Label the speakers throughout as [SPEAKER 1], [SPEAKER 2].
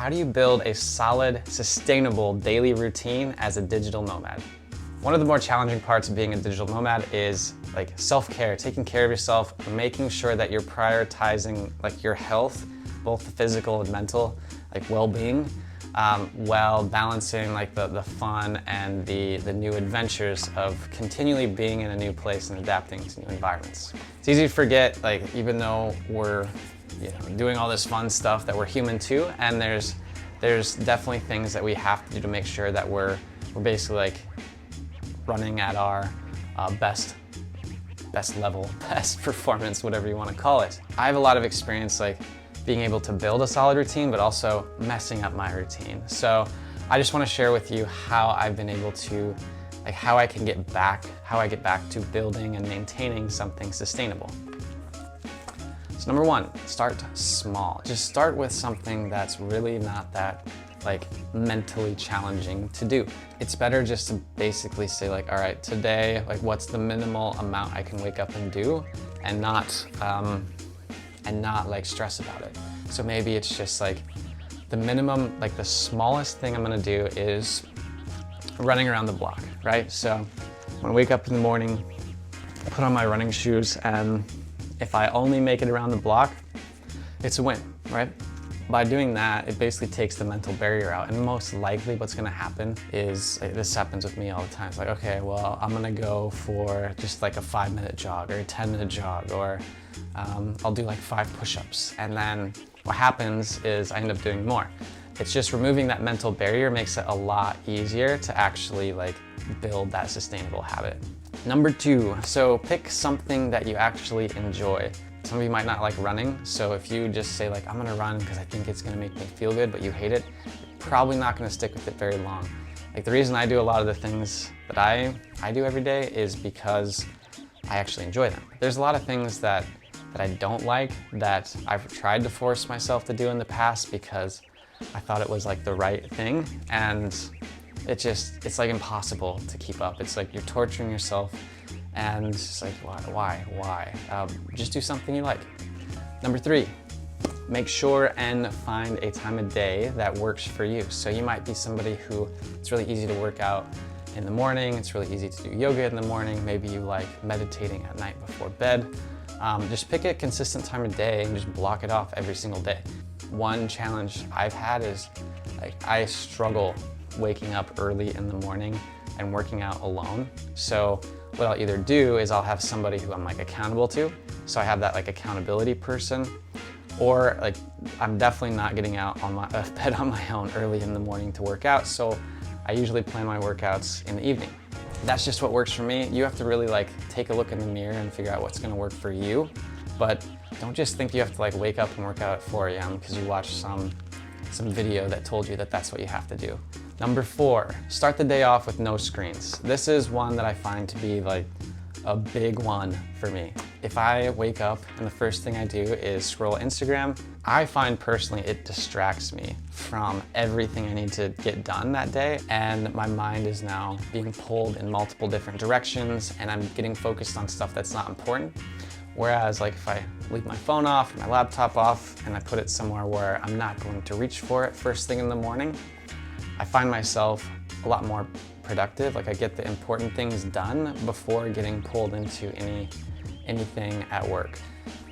[SPEAKER 1] How do you build a solid, sustainable daily routine as a digital nomad? One of the more challenging parts of being a digital nomad is like self-care, taking care of yourself, making sure that you're prioritizing like your health, both the physical and mental, like well-being, while balancing like the fun and the new adventures of continually being in a new place and adapting to new environments. It's easy to forget, like even though we're doing all this fun stuff, that we're human too, and there's definitely things that we have to do to make sure that we're basically like running at our best level, best performance, whatever you want to call it. I have a lot of experience like being able to build a solid routine, but also messing up my routine. So I just want to share with you how I've been able to, like how I get back to building and maintaining something sustainable. So number one, start small. Just start with something that's really not that like mentally challenging to do. It's better just to basically say like, all right, today, like what's the minimal amount I can wake up and do and not like stress about it. So maybe it's just like the minimum, like the smallest thing I'm gonna do is running around the block, right? So I'm gonna wake up in the morning, put on my running shoes, and if I only make it around the block, it's a win, right? By doing that, it basically takes the mental barrier out, and most likely what's gonna happen is, like, this happens with me all the time, it's like, okay, well, I'm gonna go for just like a 5-minute jog or a 10-minute jog, or I'll do like 5 push-ups, and then what happens is I end up doing more. It's just removing that mental barrier makes it a lot easier to actually like build that sustainable habit. Number 2, so pick something that you actually enjoy. Some of you might not like running, so if you just say like, I'm gonna run because I think it's gonna make me feel good, but you hate it, you're probably not gonna stick with it very long. Like the reason I do a lot of the things that I do every day is because I actually enjoy them. There's a lot of things that I don't like that I've tried to force myself to do in the past because I thought it was like the right thing, and it's like impossible to keep up. It's like you're torturing yourself, and it's like, why? Just do something you like. Number 3, make sure and find a time of day that works for you. So you might be somebody who it's really easy to work out in the morning, it's really easy to do yoga in the morning, maybe you like meditating at night before bed. Just pick a consistent time of day and just block it off every single day. One challenge I've had is like I struggle waking up early in the morning and working out alone. So what I'll either do is I'll have somebody who I'm like accountable to. So I have that like accountability person, or like I'm definitely not getting out of bed on my own early in the morning to work out. So I usually plan my workouts in the evening. That's just what works for me. You have to really like take a look in the mirror and figure out what's gonna work for you. But don't just think you have to like wake up and work out at 4 a.m. because you watched some video that told you that that's what you have to do. Number 4, start the day off with no screens. This is one that I find to be like a big one for me. If I wake up and the first thing I do is scroll Instagram, I find personally it distracts me from everything I need to get done that day, and my mind is now being pulled in multiple different directions, and I'm getting focused on stuff that's not important. Whereas like if I leave my phone off, my laptop off, and I put it somewhere where I'm not going to reach for it first thing in the morning, I find myself a lot more productive. Like I get the important things done before getting pulled into anything at work.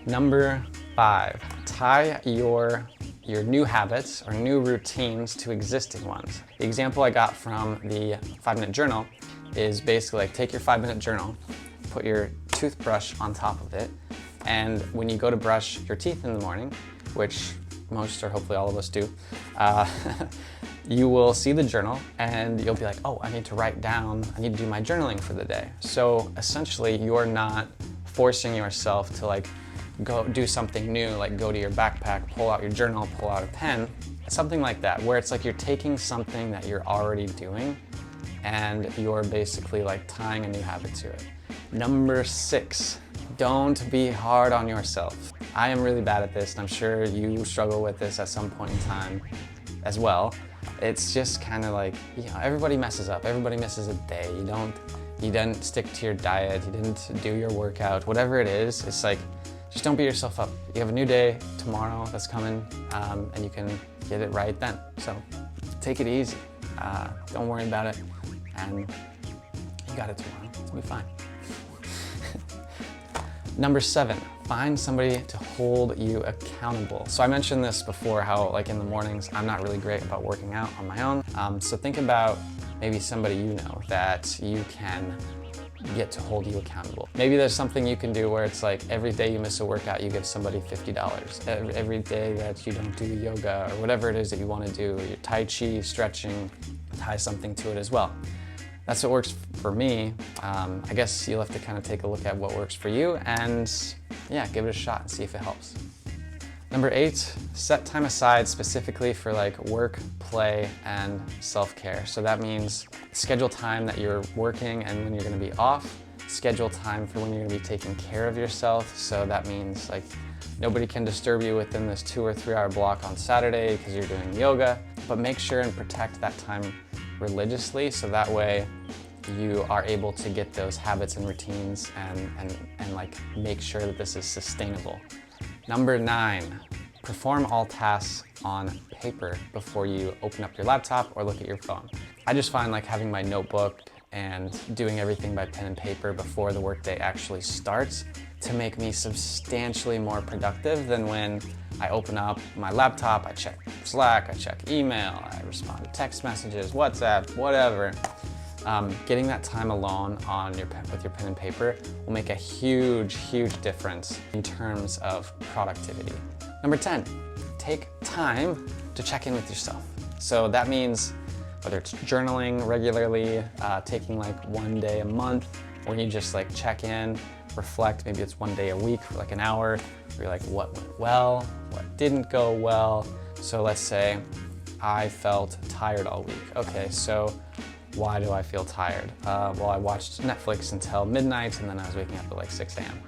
[SPEAKER 1] Number 5, tie your new habits or new routines to existing ones. The example I got from the 5-minute journal is basically like take your 5-minute journal, put your toothbrush on top of it, and when you go to brush your teeth in the morning, which most or hopefully all of us do, you will see the journal and you'll be like, oh, I need to write down, I need to do my journaling for the day. So essentially you're not forcing yourself to like go do something new, like go to your backpack, pull out your journal, pull out a pen, something like that, where it's like you're taking something that you're already doing and you're basically like tying a new habit to it. Number 6, don't be hard on yourself. I am really bad at this, and I'm sure you struggle with this at some point in time as well. It's just kind of like, everybody messes up. Everybody misses a day. You didn't stick to your diet. You didn't do your workout. Whatever it is, it's like, just don't beat yourself up. You have a new day tomorrow that's coming, and you can get it right then. So take it easy. Don't worry about it. And you got it tomorrow. It'll be fine. Number 7, find somebody to hold you accountable. So I mentioned this before, how like in the mornings, I'm not really great about working out on my own. So think about maybe somebody you know that you can get to hold you accountable. Maybe there's something you can do where it's like every day you miss a workout, you give somebody $50. Every day that you don't do yoga or whatever it is that you want to do, your Tai Chi, stretching, tie something to it as well. That's what works for me. I guess you'll have to kind of take a look at what works for you and yeah, give it a shot and see if it helps. Number 8, set time aside specifically for like work, play, and self-care. So that means schedule time that you're working and when you're gonna be off, schedule time for when you're gonna be taking care of yourself. So that means like nobody can disturb you within this 2 or 3 hour block on Saturday because you're doing yoga, but make sure and protect that time religiously so that way you are able to get those habits and routines and like make sure that this is sustainable. Number 9, perform all tasks on paper before you open up your laptop or look at your phone. I just find like having my notebook and doing everything by pen and paper before the workday actually starts to make me substantially more productive than when I open up my laptop, I check Slack, I check email, I respond to text messages, WhatsApp, whatever. Getting that time alone on with your pen and paper will make a huge, huge difference in terms of productivity. Number 10, take time to check in with yourself. So that means whether it's journaling regularly, taking like 1 day a month, or you just like check in, reflect, maybe it's 1 day a week for like an hour, where you're like, what went well, what didn't go well. So let's say I felt tired all week. Okay, so why do I feel tired? Well, I watched Netflix until midnight and then I was waking up at like 6 a.m.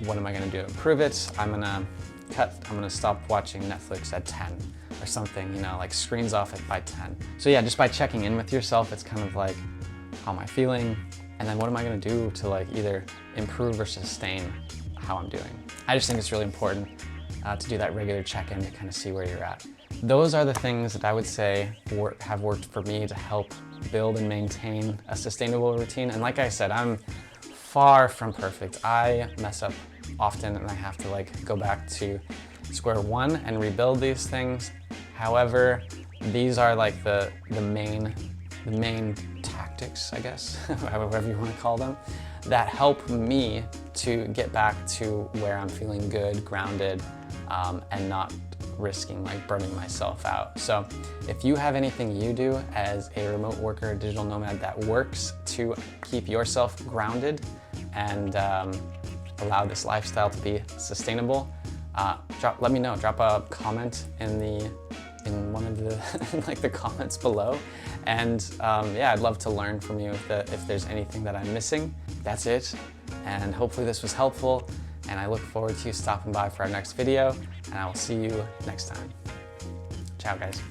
[SPEAKER 1] What am I gonna do to improve it? I'm gonna stop watching Netflix at 10 or something, you know, like screens off by 10. So yeah, just by checking in with yourself, it's kind of like, how am I feeling? And then what am I gonna do to like either improve or sustain how I'm doing? I just think it's really important to do that regular check-in to kind of see where you're at. Those are the things that I would say have worked for me to help build and maintain a sustainable routine. And like I said, I'm far from perfect. I mess up often and I have to like go back to square one and rebuild these things. However, these are like the main tactics, I guess, however you want to call them, that help me to get back to where I'm feeling good, grounded, and not risking like burning myself out. So if you have anything you do as a remote worker, digital nomad that works to keep yourself grounded and allow this lifestyle to be sustainable, let me know. Drop a comment in one of the like the comments below, and yeah, I'd love to learn from you if there's anything that I'm missing. That's it, and hopefully this was helpful, and I look forward to you stopping by for our next video, and I will see you next time. Ciao, guys.